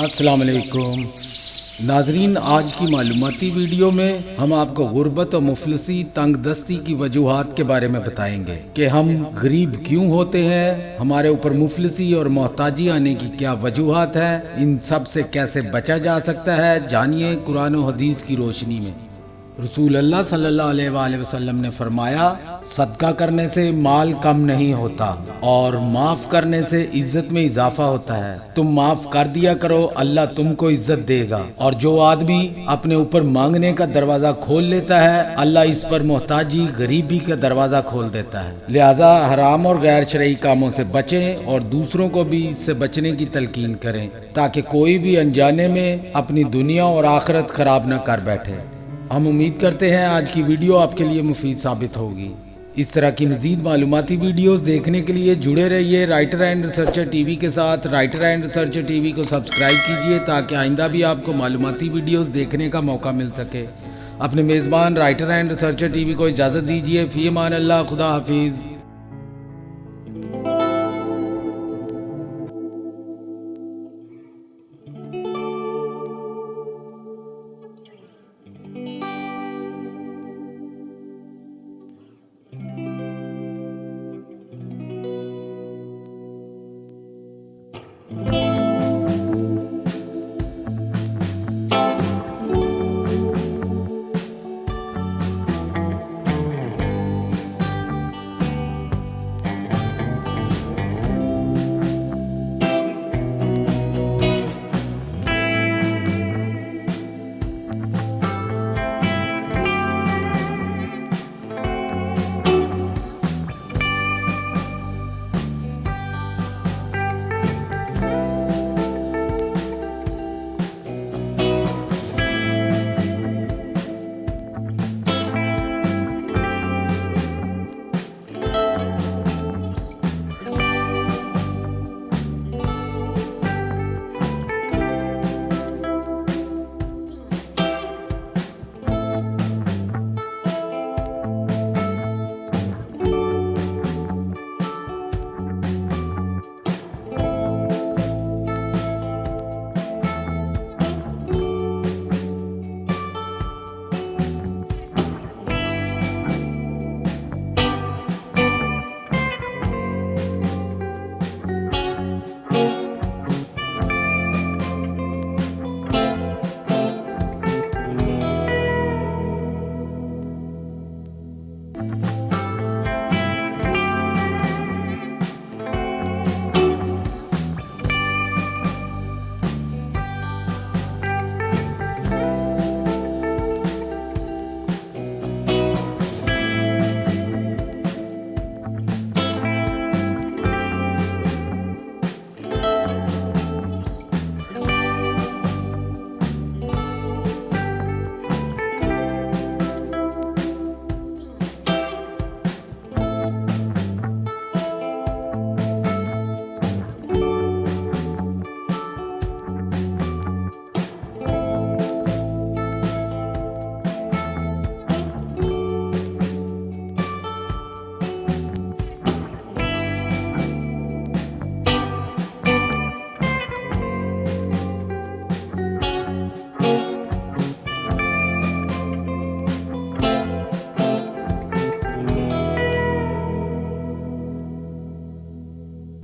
अस्सलाम वालेकुम नाजरीन, आज की मालूमाती वीडियो में हम आपको गुर्बत और मुफलिसी तंगदस्ती की वजूहात के बारे में बताएंगे कि हम गरीब क्यों होते हैं, हमारे ऊपर मुफलिसी और मोहताजी आने की क्या वजूहात है, इन सब से कैसे बचा जा सकता है, जानिए कुरान हदीस की रोशनी में। रसूल अल्लाह सल्लल्लाहु अलैहि वसल्लम ने फरमाया, सदका करने से माल कम नहीं होता और माफ करने से इज्जत में इजाफा होता है। तुम माफ कर दिया करो, अल्लाह तुमको इज्जत देगा। और जो आदमी अपने ऊपर मांगने का दरवाजा खोल लेता है, अल्लाह इस पर मोहताजी गरीबी का दरवाजा खोल देता है। लिहाजा हराम और गैर शरई कामों से बचें और दूसरों को भी इससे बचने की तलकीन करें, ताकि कोई भी अनजाने में अपनी दुनिया और आखिरत खराब न कर बैठे। हम उम्मीद करते हैं आज की वीडियो आपके लिए मुफीद साबित होगी। इस तरह की मज़ीद मालूमाती वीडियोस देखने के लिए जुड़े रहिए राइटर एंड रिसर्चर टीवी के साथ। राइटर एंड रिसर्चर टीवी को सब्सक्राइब कीजिए ताकि आइंदा भी आपको मालूमाती वीडियोस देखने का मौका मिल सके। अपने मेज़बान राइटर एंड रिसर्चर टीवी को इजाज़त दीजिए। फ़ी अमान अल्लाह, खुदा हाफिज़।